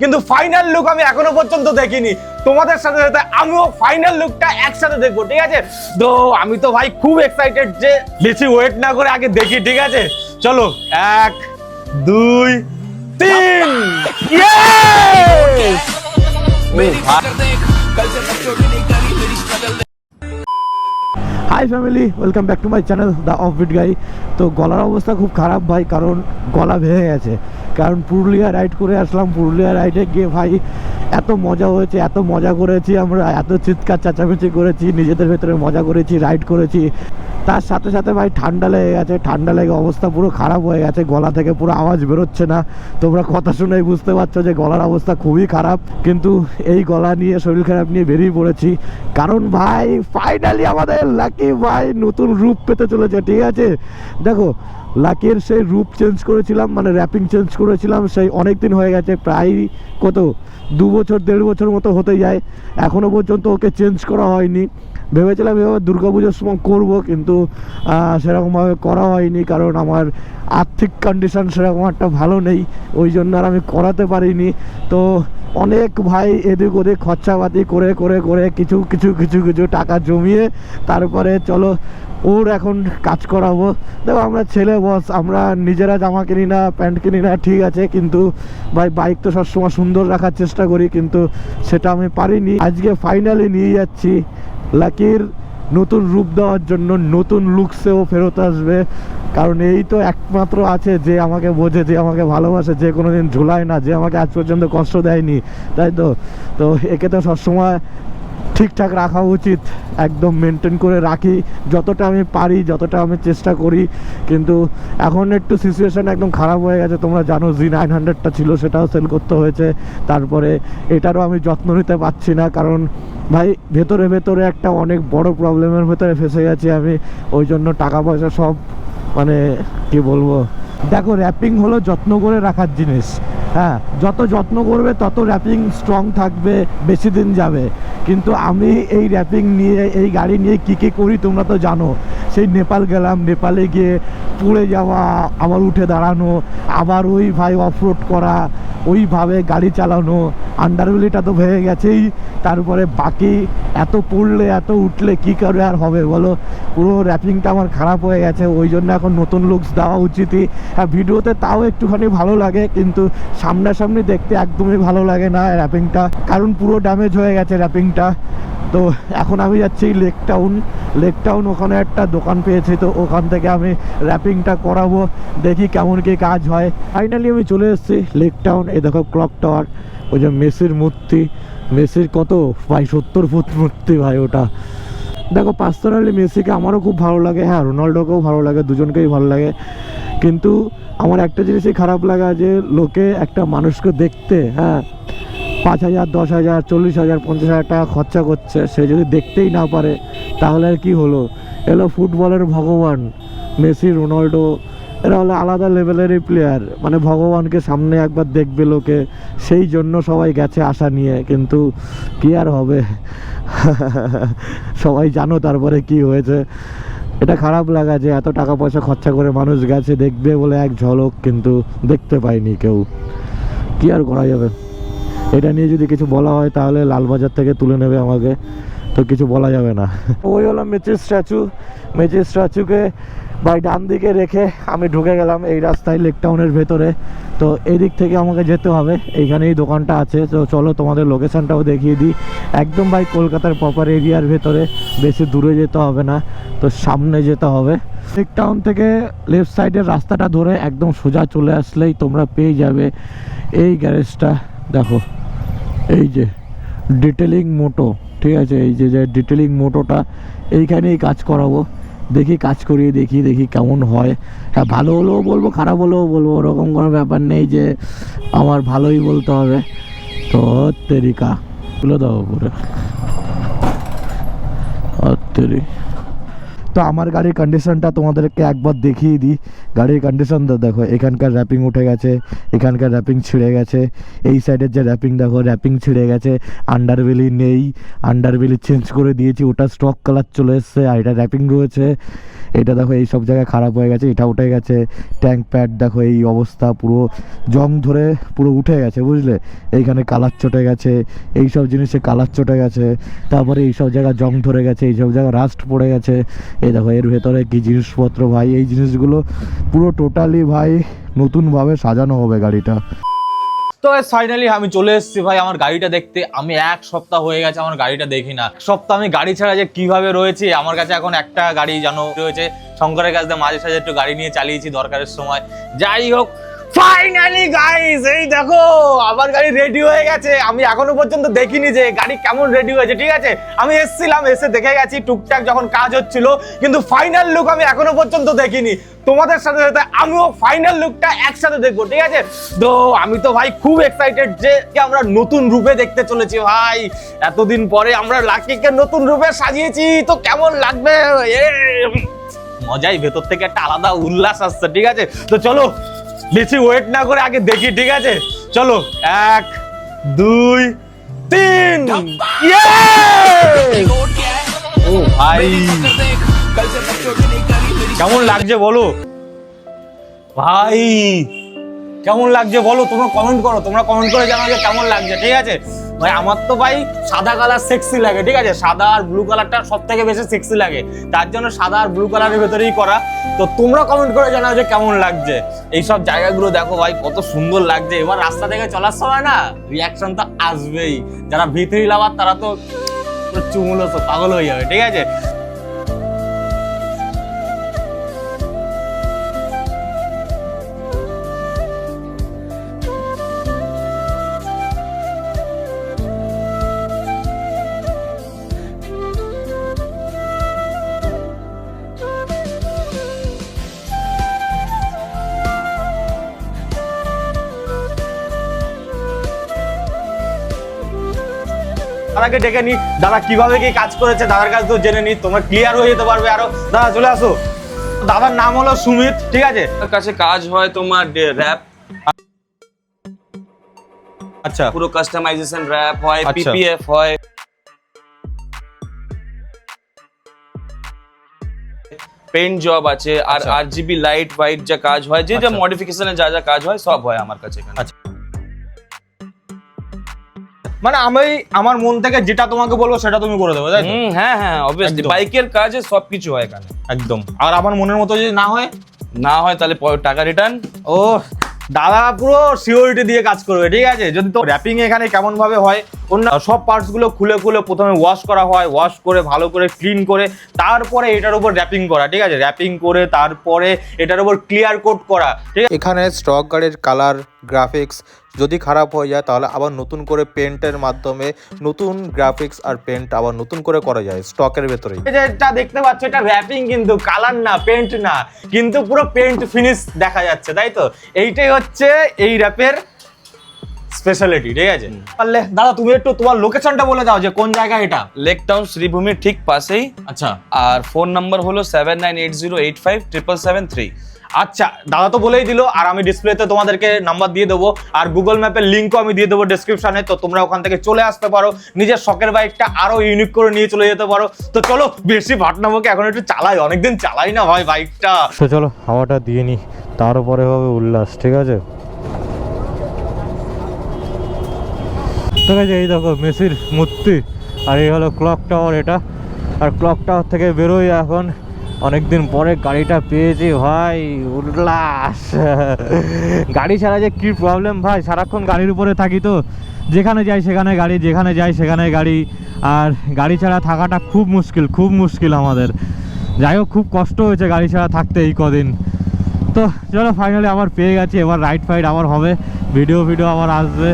কিন্তু final look আমি এখনো পর্যন্ত দেখিনি। তোমাদের সাথে সাথে আমিও ফাইনাল লুকটা একসাথে দেখবো, ঠিক আছে? তো আমি তো ভাই খুব এক্সাইটেড যে বেশি ওয়েট না করে আগে দেখি, ঠিক আছে? চলো 1 2 3 hi family, welcome back to my channel the offbeat guy. তো গলার অবস্থা খুব খারাপ ভাই, কারণ গলা ভেঙে গেছে। কারণ পুরুলিয়া রাইড করে আসলাম, পুরুলিয়া রাইডে গিয়ে ভাই এত মজা হয়েছে, এত মজা করেছি আমরা, এত চিৎকার চেঁচামেচি করেছি, নিজেদের ভেতরে মজা করেছি, রাইড করেছি। তার সাথে সাথে ভাই ঠান্ডা লেগে গেছে, ঠান্ডা লেগে অবস্থা পুরো খারাপ হয়ে গেছে, গলা থেকে পুরো আওয়াজ বেরোচ্ছে না। তোমরা কথা শুনেই বুঝতে পারছো যে গলার অবস্থা খুবই খারাপ। কিন্তু এই গলা নিয়ে, শরীর খারাপ নিয়ে বেরিয়ে পড়েছি, কারণ ভাই ফাইনালি আমাদের লাকি ভাই নতুন রূপ পেতে চলেছে, ঠিক আছে? দেখো, লাকির সেই রূপ চেঞ্জ করেছিলাম, মানে র্যাপিং চেঞ্জ করেছিলাম, সেই অনেক দিন হয়ে গেছে, প্রায় কত 2 বছর 1.5 বছর মতো হতে যায়, এখনো পর্যন্ত ওকে চেঞ্জ করা হয়নি। ভেবেছিলাম এভাবে দুর্গাপুজোর সময় করবো, কিন্তু সেরকমভাবে করা হয়নি, কারণ আমার আর্থিক কন্ডিশন সেরকম একটা ভালো নেই, ওই জন্য আর আমি করাতে পারিনি। তো অনেক ভাই এদিক ওদিক খরচাপাতি করে করে করে কিছু কিছু কিছু কিছু টাকা জমিয়ে তারপরে চলো ওর এখন কাজ করাবো। দেখো, আমরা ছেলে বস, আমরা নিজেরা জামা কিনি না, প্যান্ট কিনি না, ঠিক আছে, কিন্তু ভাই বাইক তো সবসময় সুন্দর রাখার চেষ্টা করি, কিন্তু সেটা আমি পারিনি। আজকে ফাইনালি নিয়ে যাচ্ছি লাকির নতুন রূপ দেওয়ার জন্য, নতুন লুকসেও ফেরত আসবে, কারণ এই তো একমাত্র আছে যে আমাকে বোঝে, যে আমাকে ভালোবাসে, যে কোনো দিন ঝোলায় না, যে আমাকে আজ পর্যন্ত কষ্ট দেয়নি, তাই তো? তো একে তো সবসময় ঠিকঠাক রাখা উচিত, একদম মেনটেন করে রাখি যতটা আমি পারি, যতটা আমি চেষ্টা করি। কিন্তু এখন একটু সিচুয়েশান একদম খারাপ হয়ে গেছে, তোমরা জানো Z900টা ছিল, সেটাও সেল করতে হয়েছে। তারপরে এটারও আমি যত্ন নিতে পারছি না, কারণ ভাই ভেতরে ভেতরে একটা অনেক বড় প্রবলেমের ভেতরে ফেসে গেছি আমি, ওই জন্য টাকা পয়সা সব, মানে কি বলবো। দেখো, র্যাপিং হলো যত্ন করে রাখার জিনিস, হ্যাঁ, যত যত্ন করবে তত র্যাপিং স্ট্রং থাকবে, বেশি দিন যাবে। কিন্তু আমি এই র্যাপিং নিয়ে, এই গাড়ি নিয়ে কী কী করি তোমরা তো জানো। সেই নেপাল গেলাম, নেপালে গিয়ে পড়ে যাওয়া, আবার উঠে দাঁড়ানো, আবার ওই ভাই অফরোড করা, ওইভাবে গাড়ি চালানো, আন্ডারবেলিটা তো ভেঙে গেছেই, তারপরে বাকি এত পড়লে এত উঠলে কী করে আর হবে বলো? পুরো র্যাপিংটা আমার খারাপ হয়ে গেছে, ওই জন্য এখন নতুন লুকস দেওয়া উচিতই। হ্যাঁ, ভিডিওতে তাও একটুখানি ভালো লাগে, কিন্তু সামনাসামনি দেখতে একদমই ভালো লাগে না র্যাপিংটা, কারণ পুরো ড্যামেজ হয়ে গেছে র্যাপিংটা। তো এখন আমি যাচ্ছি লেক টাউন, ওখানে একটা দোকান পেয়েছি, তো ওখান থেকে আমি র্যাপিংটা করাবো, দেখি কেমন কি কাজ হয়। ফাইনালি আমি চলে এসেছি লেক টাউন। এই দেখো ক্লক টাওয়ার, ওই যে মেসির মূর্তি, মেসির কত ভাই 70 ফুট মূর্তি ভাই ওটা। দেখো, পার্সোনালি মেসিকে আমারও খুব ভালো লাগে, হ্যাঁ রোনাল্ডোকেও ভালো লাগে, দুজনকেই ভালো লাগে। কিন্তু আমার একটা জিনিসই খারাপ লাগা, যে লোকে একটা মানুষকে দেখতে, হ্যাঁ 5,000 10,000 40,000 50,000 টাকা খরচা করছে, সে যদি দেখতেই না পারে তাহলে আর কি হলো? এলো ফুটবলের ভগবান মেসি, রোনাল্ডো, এরা হলো আলাদা লেভেলেরই প্লেয়ার, মানে ভগবানকে সামনে একবার দেখবে লোকে, সেই জন্য সবাই গেছে আশা নিয়ে। কিন্তু কি আর হবে, সবাই জানো তারপরে কি হয়েছে। এটা খারাপ লাগা যে এত টাকা পয়সা খরচা করে মানুষ গেছে দেখবে বলে এক ঝলক, কিন্তু দেখতে পায়নি কেউ, কি আর করা যাবে? এটা নিয়ে যদি কিছু বলা হয় তাহলে লালবাজার থেকে তুলে নেবে আমাকে, তো কিছু বলা যাবে না। ওই হলো মেসির স্ট্যাচুকে ভাই ডান দিকে রেখে আমি ঢুকে গেলাম এই রাস্তায় লেক টাউনের ভেতরে। তো এই দিক থেকে আমাকে যেতে হবে, এইখানেই দোকানটা আছে। তো চলো তোমাদের লোকেশানটাও দেখিয়ে দিই, একদম ভাই কলকাতার প্রপার এরিয়ার ভেতরে, বেশি দূরে যেতে হবে না, তো সামনে যেতে হবে। লেক টাউন থেকে লেফট সাইডের রাস্তাটা ধরে একদম সোজা চলে আসলেই তোমরা পেয়ে যাবে এই গ্যারেজটা। দেখো, এই যে ডিটেলিং মোটো, ঠিক আছে, এই যে ডিটেলিং মোটোটা, এইখানেই কাজ করাবো, দেখি কাজ করিয়ে দেখি কেমন হয়। হ্যাঁ, ভালো হলেও বলবো, খারাপ হলেও বলবো, ওরকম কোনো ব্যাপার নেই যে আমার ভালোই বলতে হবে। তো তেরিকা তুলে দেবো পুরো তেরি। তো আমার গাড়ির কন্ডিশনটা তোমাদেরকে একবার দেখিয়ে দিই। গাড়ির কন্ডিশনটা দেখো, এখানকার র্যাপিং উঠে গেছে, এখানকার র্যাপিং ছিঁড়ে গেছে, এই সাইডের যে র্যাপিং দেখো র্যাপিং ছিঁড়ে গেছে, আন্ডারবেলি নেই, আন্ডারবেলি চেঞ্জ করে দিয়েছি, ওটা স্টক কালার চলে এসছে, আর এটা র্যাপিং রয়েছে। এটা দেখো এই সব জায়গায় খারাপ হয়ে গেছে, এটা উঠে গেছে, ট্যাঙ্ক প্যাড দেখো এই অবস্থা, পুরো জং ধরে পুরো উঠে গেছে বুঝলে, এইখানে কালার চটে গেছে, এই সব জিনিসে কালার চটে গেছে, তারপরে এই সব জায়গা জং ধরে গেছে, এই সব জায়গা রাস্ট পড়ে গেছে। এই দেখো এর ভেতরে কি জিনিসপত্র ভাই, এই জিনিসগুলো পুরো টোটালি ভাই নতুনভাবে সাজানো হবে গাড়িটা। তো ফাইনালি আমি চলে এসেছি ভাই আমার গাড়িটা দেখতে। আমি 1 সপ্তাহ হয়ে গেছে আমার গাড়িটা দেখি না। সপ্তাহ আমি গাড়ি ছাড়া যে কিভাবে রয়েছি, আমার কাছে এখন একটা গাড়ি জানো রয়েছে, শঙ্করের কাছে মাঝে সাঝে একটু গাড়ি নিয়ে চালিয়েছি দরকারের সময়। যাই হোক ফাইনালি গাইস এই দেখো আমার গাড়ি রেডি হয়ে গেছে। আমি এখনো পর্যন্ত দেখিনি যে গাড়ি কেমন রেডি হয়েছে, ঠিক আছে। আমি এসেছিলাম, এসে দেখে গেছি টুকটাক যখন কাজ হচ্ছিল, কিন্তু ফাইনাল লুক আমি এখনো পর্যন্ত দেখিনি। তোমাদের সাথে সাথে আমিও ফাইনাল লুকটা একসাথে দেখবো, ঠিক আছে। তো আমি তো ভাই খুব এক্সাইটেড যে আমরা নতুন রূপে দেখতে চলেছি ভাই। এতদিন পরে আমরা লাকিকে নতুন রূপে সাজিয়েছি, তো কেমন লাগবে মজাই, ভেতর থেকে একটা আলাদা উল্লাস আসছে, ঠিক আছে। তো চলো বেশি ওয়েট না করে আগে দেখি, ঠিক আছে। চলো 1 2 3 ও ভাই কেমন লাগছে বলো ভাই, কেমন লাগছে বলো, তোমরা কমেন্ট করো, তোমরা কমেন্ট করে জানাও যে কেমন লাগছে, ঠিক আছে ভাই। আমার তো ভাই সাদা কালার সেক্সি লাগে, ঠিক আছে। সাদা আর ব্লু কালারটা সব থেকে বেশি সেক্সি লাগে, তার জন্য সাদা আর ব্লু কালারের ভেতরেই করা। তো তোমরা কমেন্ট করে জানাও যে কেমন লাগছে। এইসব জায়গাগুলো দেখো ভাই কত সুন্দর লাগছে। এবার রাস্তা থেকে চলার সময় না রিয়াকশন তো আসবেই, যারা ভিতরি লাভার তারা তো চুমুলো তো পাগল হয়ে যাবে, ঠিক আছে। দাদাকে ডেকে নি, দাদা কিভাবে কি কাজ করেছে দাদার কাছে তো জেনে নি, তোমরা ক্লিয়ার হয়ে যেতে পারবে আরো। দাদা চলে আসো। দাদার নাম হলো সুমিত, ঠিক আছে। আমার কাছে কাজ হয় তোমার র‍্যাপ, আচ্ছা পুরো কাস্টমাইজেশন র‍্যাপ হয়, আচ্ছা। পিপিএফ হয়, পেইন্ট জব আছে, আর আচ্ছা। আরজিবি লাইট হোয়াইট যা কাজ হয়, যে যা আচ্ছা। মডিফিকেশনে যা যা কাজ হয় সব হয় আমার কাছে এখানে। আচ্ছা। মানে আমি আমার মন থেকে যেটা তোমাকে বলবো সেটা তুমি করে দেবে, তাই তো? হ্যাঁ হ্যাঁ অবভিয়াসলি, একদম। বাইকের কাজে সবকিছু হয় এখানে। একদম। আর আমার মনের মতো যদি না হয়, না হয় তাহলে টাকা রিটার্ন। ও দাদা পুরো সিওরিটি দিয়ে কাজ করবে, ঠিক আছে। যদি তো র্যাপিং এখানে কেমন ভাবে হয়, অন্য সব পার্টস গুলো খুলে খুলে প্রথমে ওয়াশ করা হয়, ওয়াশ করে ভালো করে ক্লিন করে তারপরে এটার উপর র্যাপিং করা, ঠিক আছে। র্যাপিং করে তারপরে এটার উপর ক্লিয়ার কোট করা, ঠিক আছে। এখানে স্টক গাড়ির কালার গ্রাফিক্স যদি খারাপ হয়ে যায় তাহলে আবার নতুন করে পেন্টের মাধ্যমে নতুন গ্রাফিক্স আর পেন্ট আবার নতুন করে করা যায় স্টকের ভেতরেই। যেটা দেখতে পাচ্ছ এটা র্যাপিং, কিন্তু কালার না, পেন্ট না, কিন্তু পুরো পেন্ট ফিনিশ দেখা যাচ্ছে, তাই তো। এইটাই হচ্ছে এই র্যাপের স্পেশালিটি, ঠিক আছে। পারলে দাদা তুমি একটু তোমার লোকেশনটা বলে দাও যে কোন জায়গা এটা। লেক টাউন শ্রীভূমির ঠিক পাশেই। আচ্ছা। আর ফোন নাম্বার হলো 7980857773। আচ্ছা দাদা তো বলেই দিল, আর আমি ডিসপ্লেতে তোমাদেরকে নাম্বার দিয়ে দেবো, আর গুগল ম্যাপের লিঙ্কও আমি দিয়ে দেবো ডেসক্রিপশনে। তো তোমরা ওখান থেকে চলে আসতে পারো, নিজের শখের বাইকটা আরো ইউনিক করে নিয়ে চলে যেতে পারো। তো চলো বেশি ভাটনামোকে এখন একটু চালাই, অনেকদিন চালাই না ভাই বাইকটা। তো চলো হাওয়াটা দিয়ে নি, তার উপরে হবে উল্লাস, ঠিক আছে। ঠিক আছে, এই দেখো মেসির মূর্তি, আর এই হলো ক্লক টাওয়ার এটা। আর ক্লক টাওয়ার থেকে বেরোই এখন, অনেকদিন পরে গাড়িটা পেয়েছি ভাই, উল্লাস। গাড়ি ছাড়া যে কি প্রবলেম ভাই, সারাক্ষণ গাড়ির উপরে থাকি তো, যেখানে যাই সেখানে গাড়ি, যেখানে যাই সেখানে গাড়ি, আর গাড়ি ছাড়া থাকাটা খুব মুশকিল, খুব মুশকিল আমাদের। যাই হোক খুব কষ্ট হয়েছে গাড়ি ছাড়া থাকতে এই কদিন। তো চলো ফাইনালি আবার পেয়ে গেছি, এবার রাইড ফাইড আবার হবে, ভিডিও আবার আসবে।